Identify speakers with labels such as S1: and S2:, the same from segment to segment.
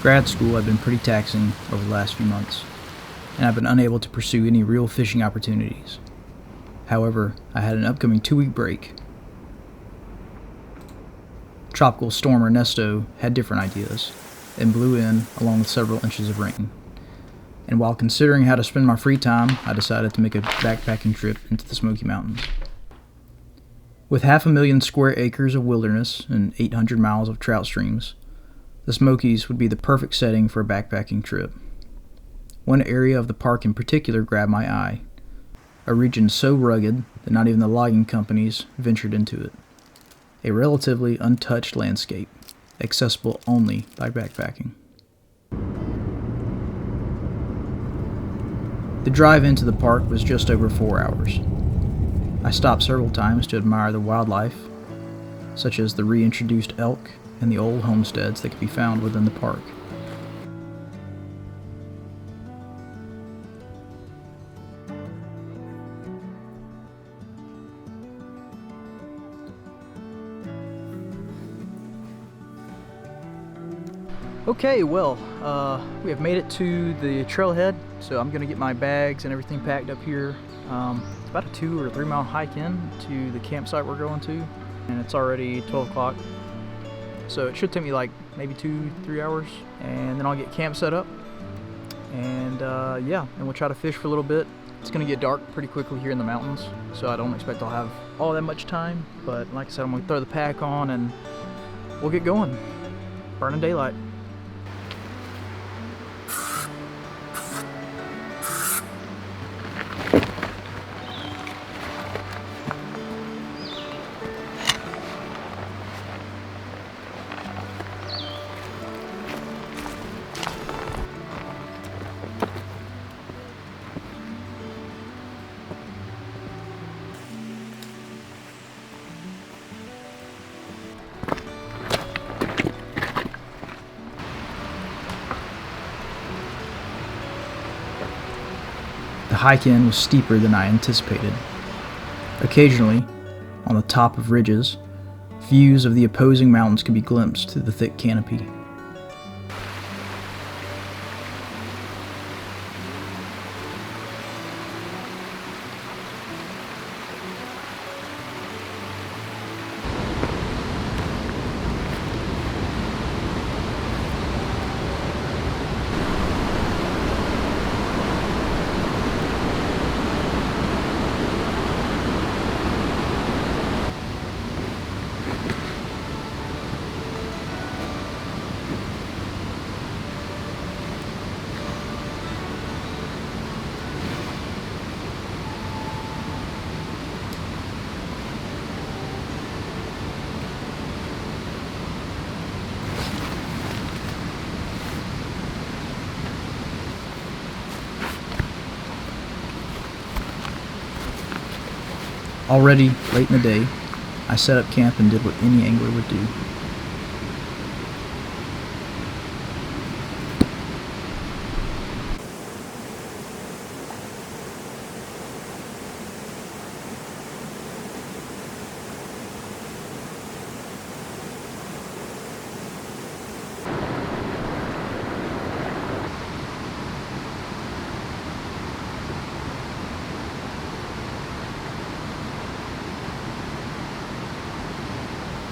S1: Grad school had been pretty taxing over the last few months, and I've been unable to pursue any real fishing opportunities. However, I had an upcoming 2-week break. Tropical storm Ernesto had different ideas, and blew in along with several inches of rain. And while considering how to spend my free time, I decided to make a backpacking trip into the Smoky Mountains. With 500,000 square acres of wilderness and 800 miles of trout streams, the Smokies would be the perfect setting for a backpacking trip. One area of the park in particular grabbed my eye, a region so rugged that not even the logging companies ventured into it. A relatively untouched landscape, accessible only by backpacking. The drive into the park was just over 4 hours. I stopped several times to admire the wildlife, such as the reintroduced elk and the old homesteads that could be found within the park. Okay, well, we have made it to the trailhead, so I'm going to get my bags and everything packed up here. It's about a 2 or 3 mile hike in to the campsite we're going to, and it's already 12 o'clock. So it should take me like maybe 2-3 hours, and then I'll get camp set up, and yeah, and we'll try to fish for a little bit. It's going to get dark pretty quickly here in the mountains, so I don't expect I'll have all that much time, but like I said, I'm going to throw the pack on and we'll get going. Burning daylight. The hike in was steeper than I anticipated. Occasionally, on the top of ridges, views of the opposing mountains could be glimpsed through the thick canopy. Already late in the day, I set up camp and did what any angler would do.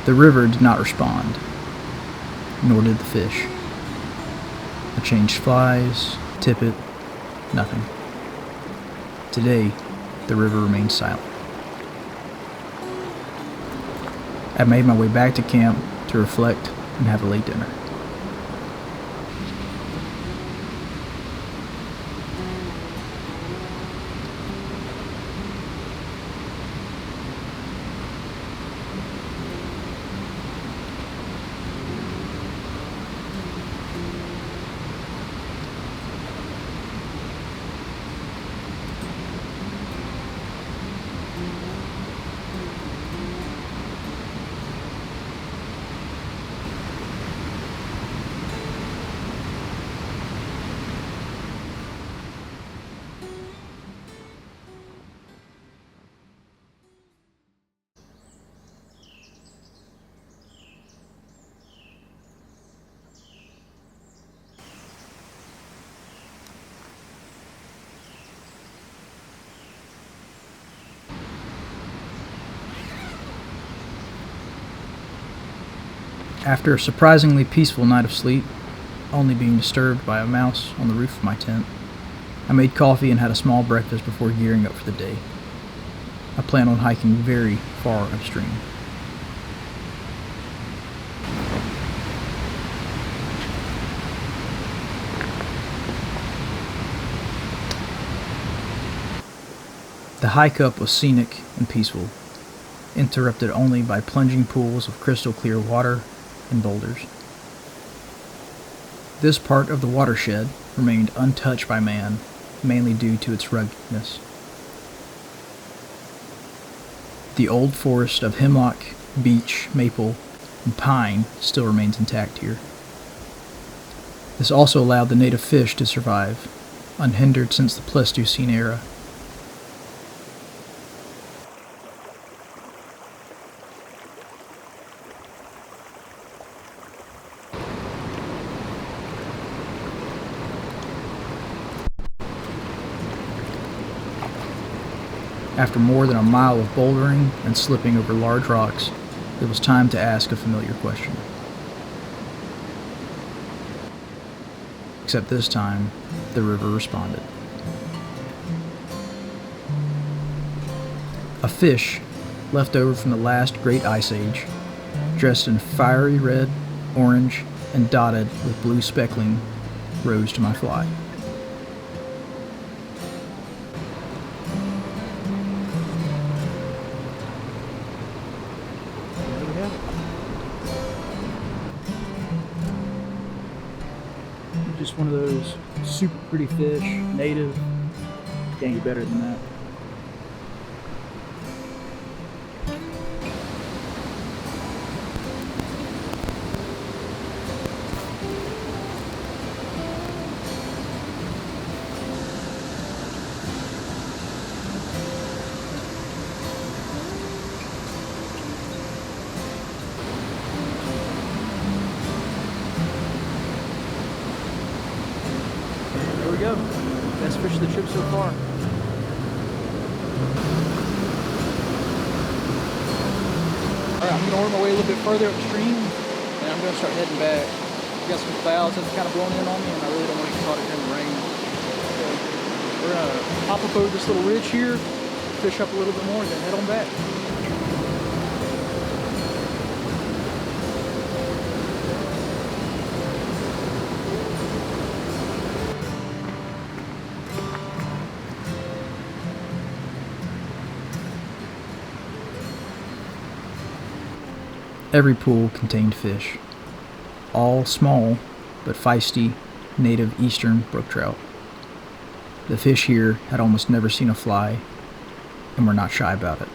S1: The river did not respond, nor did the fish. I changed flies, tippet, nothing. Today, the river remained silent. I made my way back to camp to reflect and have a late dinner. After a surprisingly peaceful night of sleep, only being disturbed by a mouse on the roof of my tent, I made coffee and had a small breakfast before gearing up for the day. I plan on hiking very far upstream. The hike up was scenic and peaceful, interrupted only by plunging pools of crystal clear water and boulders. This part of the watershed remained untouched by man, mainly due to its ruggedness. The old forest of hemlock, beech, maple, and pine still remains intact here. This also allowed the native fish to survive, unhindered since the Pleistocene era. After more than a mile of bouldering and slipping over large rocks, it was time to ask a familiar question. Except this time, the river responded. A fish, left over from the last great ice age, dressed in fiery red, orange, and dotted with blue speckling, rose to my fly. Just one of those super pretty fish, native. Can't get better than that. There we go. Best fish of the trip so far. Alright, I'm going to work my way a little bit further upstream, and I'm going to start heading back. Got some clouds that's kind of blowing in on me, and I really don't want to get caught in the rain. So we're going to hop up over this little ridge here, fish up a little bit more, and then head on back. Every pool contained fish, all small but feisty, native eastern brook trout. The fish here had almost never seen a fly and were not shy about it.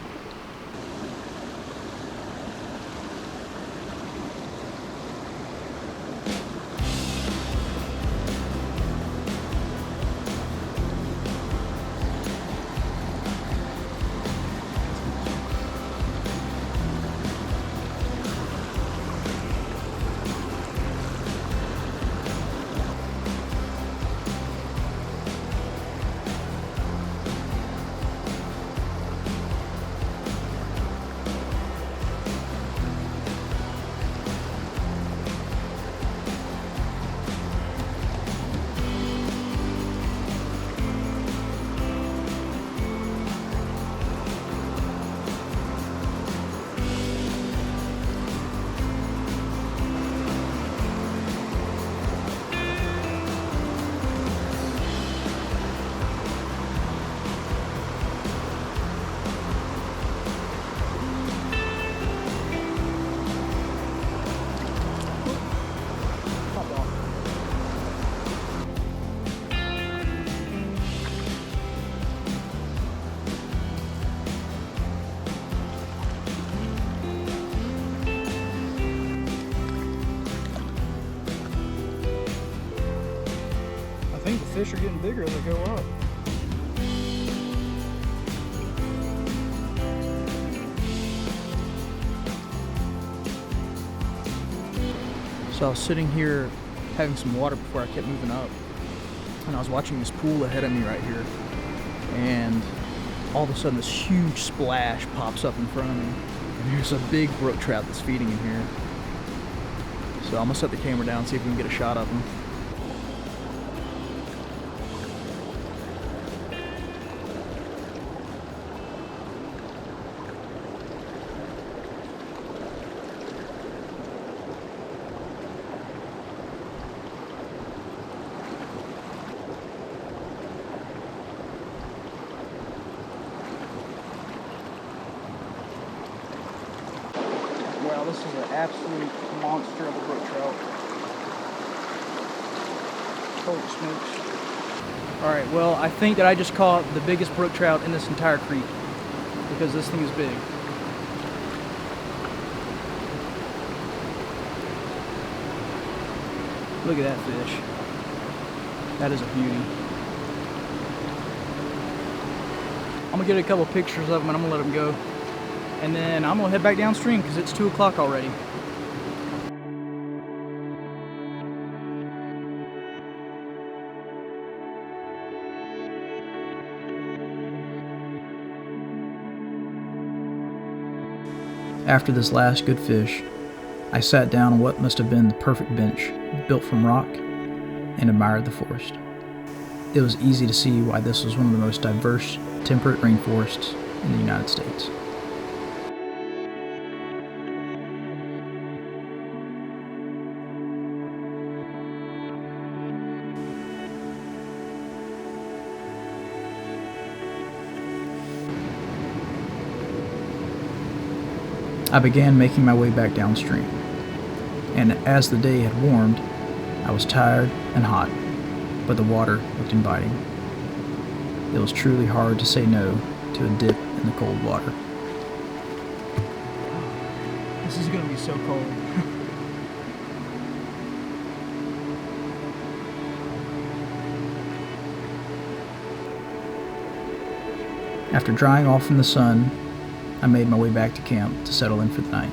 S1: I think the fish are getting bigger as they go up. So I was sitting here having some water before I kept moving up, and I was watching this pool ahead of me right here, and all of a sudden this huge splash pops up in front of me, and there's a big brook trout that's feeding in here. So I'm gonna set the camera down and see if we can get a shot of them. Wow, this is an absolute monster of a brook trout. Holy smokes. Alright, well, I think that I just caught the biggest brook trout in this entire creek, because this thing is big. Look at that fish. That is a beauty. I'm gonna get a couple pictures of them and I'm gonna let them go. And then I'm gonna head back downstream because it's 2 o'clock already. After this last good fish, I sat down on what must have been the perfect bench, built from rock, and admired the forest. It was easy to see why this was one of the most diverse temperate rainforests in the United States. I began making my way back downstream, and as the day had warmed, I was tired and hot, but the water looked inviting. It was truly hard to say no to a dip in the cold water. This is going to be so cold. After drying off in the sun, I made my way back to camp to settle in for the night.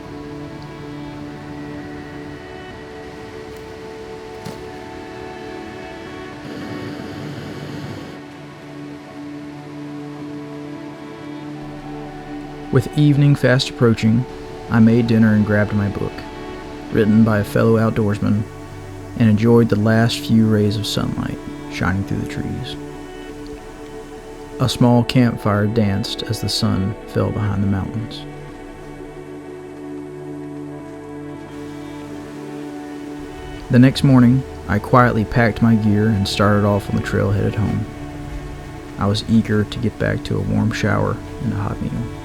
S1: With evening fast approaching, I made dinner and grabbed my book, written by a fellow outdoorsman, and enjoyed the last few rays of sunlight shining through the trees. A small campfire danced as the sun fell behind the mountains. The next morning, I quietly packed my gear and started off on the trail headed home. I was eager to get back to a warm shower and a hot meal.